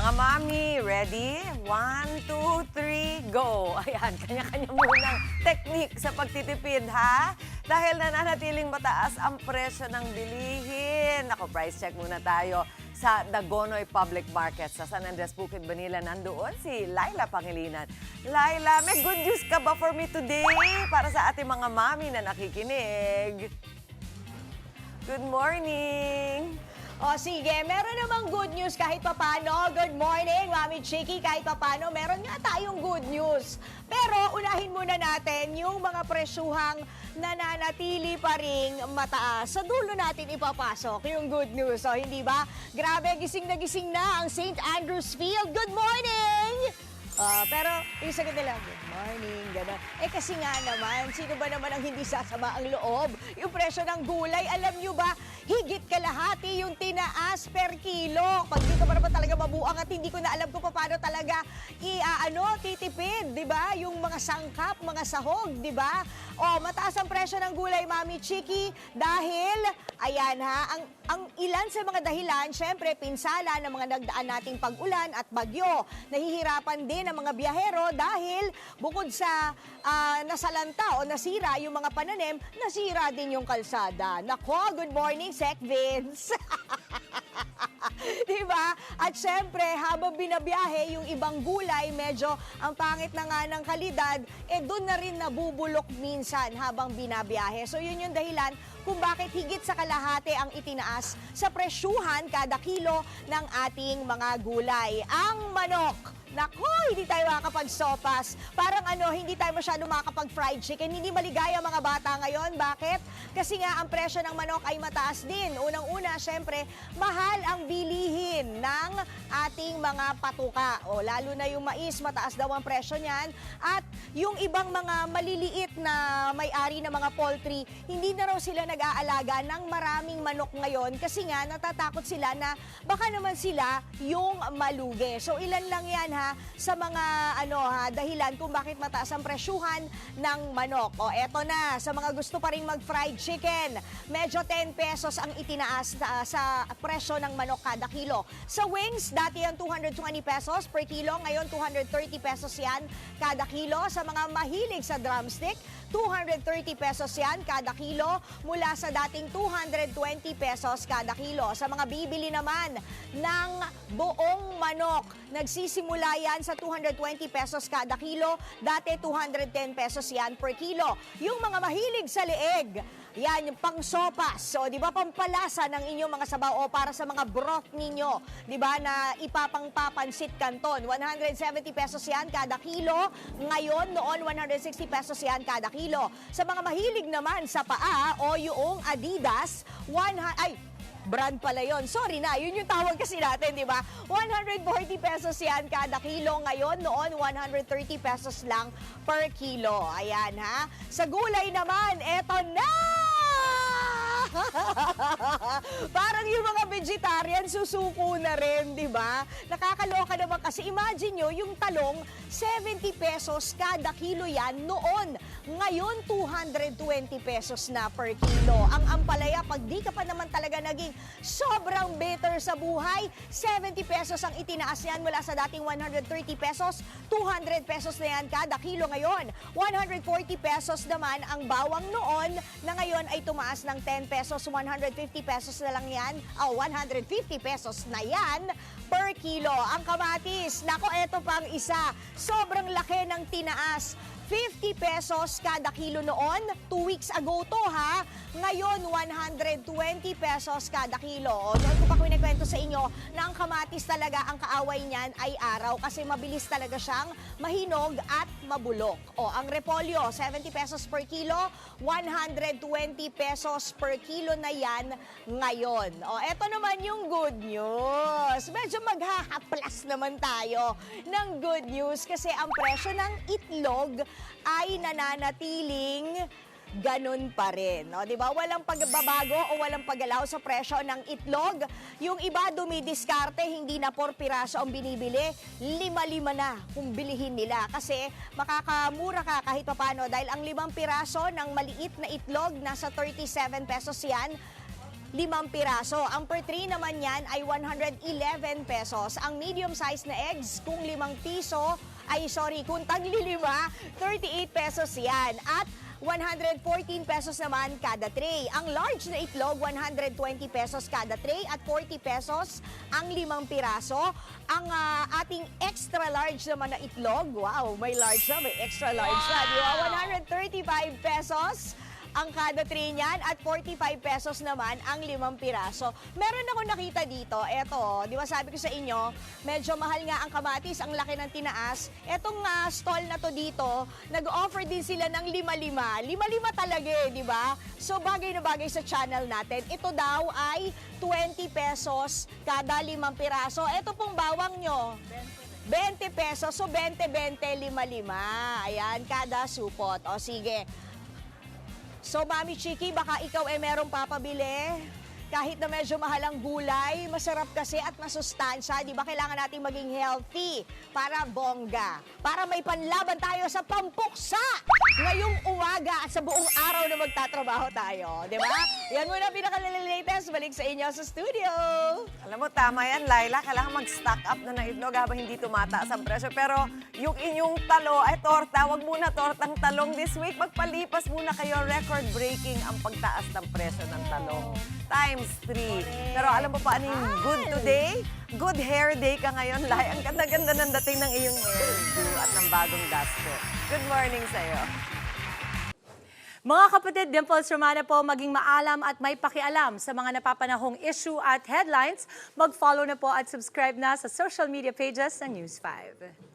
Mga mami, ready? 1, 2, 3, go! Ayan, kanya-kanya munang technique sa pagtitipid, ha? Dahil nananatiling mataas ang presyo ng bilihin. Ako, price check muna tayo sa Dagonoy Public Market sa San Andres, Bukid, Manila. Nandoon si Laila Pangilinan. Laila, may good news ka ba for me today para sa ating mga mami na nakikinig? Good morning! O sige, meron namang good news kahit papano. Good morning, Mami Chiki. Kahit papano, meron nga tayong good news. Pero unahin muna natin yung mga presyuhang nananatili pa ring mataas. Sa dulo natin ipapasok yung good news. So hindi ba? Grabe, gising na ang St. Andrews Field. Good morning! Pero yung sagot nila, good morning, gano'n. Kasi nga naman, sino ba naman ang hindi sasama ang loob? Yung presyo ng gulay, alam nyo ba, higit kalahati yung tinaas per kilo. Pag di ko pa naman talaga mabuang at hindi ko na alam kung paano talaga titipid, di ba? Yung mga sangkap, mga sahog, di ba? O, mataas ang presyo ng gulay, Mami Chiki, dahil, ayan ha, ang ilan sa mga dahilan, syempre, pinsala ng mga nagdaan nating pag-ulan at bagyo. Nahihirapan din ang mga biyahero dahil bukod sa nasalanta o nasira yung mga pananim, nasira din yung kalsada. Nako, good morning, Sec Vince! Diba? At syempre, habang binabiyahe, yung ibang gulay, medyo ang pangit na nga ng kalidad, doon na rin nabubulok minsan habang binabiyahe. So yun yung dahilan kung bakit higit sa kalahati ang itinaas sa presyuhan kada kilo ng ating mga gulay. Ang manok. Naku, hindi tayo makakapag-sopas. Parang hindi tayo masyado makakapag-fried chicken. Hindi maligaya mga bata ngayon. Bakit? Kasi nga ang presyo ng manok ay mataas din. Unang-una, syempre, mahal ang bilihin ng ating mga patuka. O, lalo na yung mais, mataas daw ang presyo niyan. At yung ibang mga maliliit na may-ari ng mga poultry, hindi na raw sila nag-aalaga ng maraming manok ngayon kasi nga natatakot sila na baka naman sila yung malugi. So, ilan lang yan sa mga dahilan kung bakit mataas ang presyuhan ng manok. O eto na, sa mga gusto pa rin mag-fried chicken, medyo 10 pesos ang itinaas sa presyo ng manok kada kilo. Sa wings, dati yan 220 pesos per kilo, ngayon 230 pesos yan kada kilo. Sa mga mahilig sa drumstick, 230 pesos yan kada kilo mula sa dating 220 pesos kada kilo. Sa mga bibili naman ng buong manok, nagsisimula yan sa 220 pesos kada kilo, dati 210 pesos yan per kilo. Yung mga mahilig sa leeg, yan, yung pang-sopas, o di ba, pampalasa ng inyong mga sabaw o para sa mga broth ninyo, di ba, na ipapangpapansit canton. 170 pesos yan kada kilo, ngayon, noon, 160 pesos yan kada kilo. Sa mga mahilig naman sa paa o yung Adidas, brand pala yun. Sorry na, yun yung tawag kasi natin, di ba? 140 pesos yan kada kilo. Ngayon, noon, 130 pesos lang per kilo. Ayan, ha? Sa gulay naman, eto na! Parang yung mga vegetarian susuko na rin, di ba? Nakakaloka naman kasi imagine nyo, yung talong, 70 pesos kada kilo yan noon. Ngayon, 220 pesos na per kilo. Ang ampalaya, pag di ka pa naman talaga naging sobrang bitter sa buhay, 70 pesos ang itinaas yan mula sa dating 130 pesos, 200 pesos na yan kada kilo ngayon. 140 pesos naman ang bawang noon na ngayon ay tumaas ng 10 pesos, 150 pesos na lang yan, 150 pesos na yan per kilo. Ang kamatis, nako, eto pang isa, sobrang laki ng tinaas. 50 pesos kada kilo noon, 2 weeks ago to ha. Ngayon, 120 pesos kada kilo. O, noon ko pa kwento sa inyo na ang kamatis talaga, ang kaaway niyan ay araw kasi mabilis talaga siyang mahinog at mabulok. O, ang repolyo, 70 pesos per kilo, 120 pesos per kilo na yan ngayon. O, eto naman yung good news. Medyo maghahaplas naman tayo ng good news kasi ang presyo ng itlog ay nananatiling ganun pa rin. No? Diba? Walang pagbabago o walang paggalaw sa presyo ng itlog. Yung iba dumidiskarte, hindi na 4 piraso ang binibili, 5-5 na kung bilihin nila. Kasi makakamura ka kahit papano dahil ang 5 piraso ng maliit na itlog, nasa 37 pesos yan. 5 piraso. Ang per tray naman yan ay 111 pesos. Ang medium size na eggs, kung 5 piso, kung tagli-5, 38 pesos yan. At 114 pesos naman kada tray. Ang large na itlog, 120 pesos kada tray at 40 pesos ang 5 piraso. Ang ating extra large naman na itlog, wow, may large na, may extra large na, di ba? 135 pesos ang kada tray niyan at 45 pesos naman ang 5 piraso. Meron ako nakita dito, eto, di ba sabi ko sa inyo, medyo mahal nga ang kamatis, ang laki ng tinaas. Etong stall na to dito, nag-offer din sila ng 5-5. 5-5 talaga eh, di ba? So bagay na bagay sa channel natin. Ito daw ay 20 pesos kada 5 piraso. Ito pong bawang nyo. 20 pesos, so 20-20, 5-5. Ayan, kada supot. O sige. So, Mami Chiki, baka ikaw merong papabili. Kahit na medyo mahal ang gulay, masarap kasi at masustansya. Di ba kailangan natin maging healthy para bongga? Para may panlaban tayo sa pampuksa ngayong umaga at sa buong araw na magtatrabaho tayo. Di ba? Yan muna pinaka-latest. Balik sa inyo sa studio. Alam mo, tama yan, Laila. Kailangan mag-stock up na ng itlog habang hindi tumataas ang presyo. Pero yung inyong talo, torta, wag muna tortang talong this week. Magpalipas muna kayo. Record-breaking ang pagtaas ng presyo ng talong. Times 3. Pero alam mo pa ano yung good today? Good hair day ka ngayon, Lai. Ang ganda-ganda ng dating ng iyong hairdo at ng bagong duster. Good morning sa'yo. Mga kapatid, Dimples Romana po, maging maalam at may pakialam sa mga napapanahong issue at headlines. Mag-follow na po at subscribe na sa social media pages ng News 5.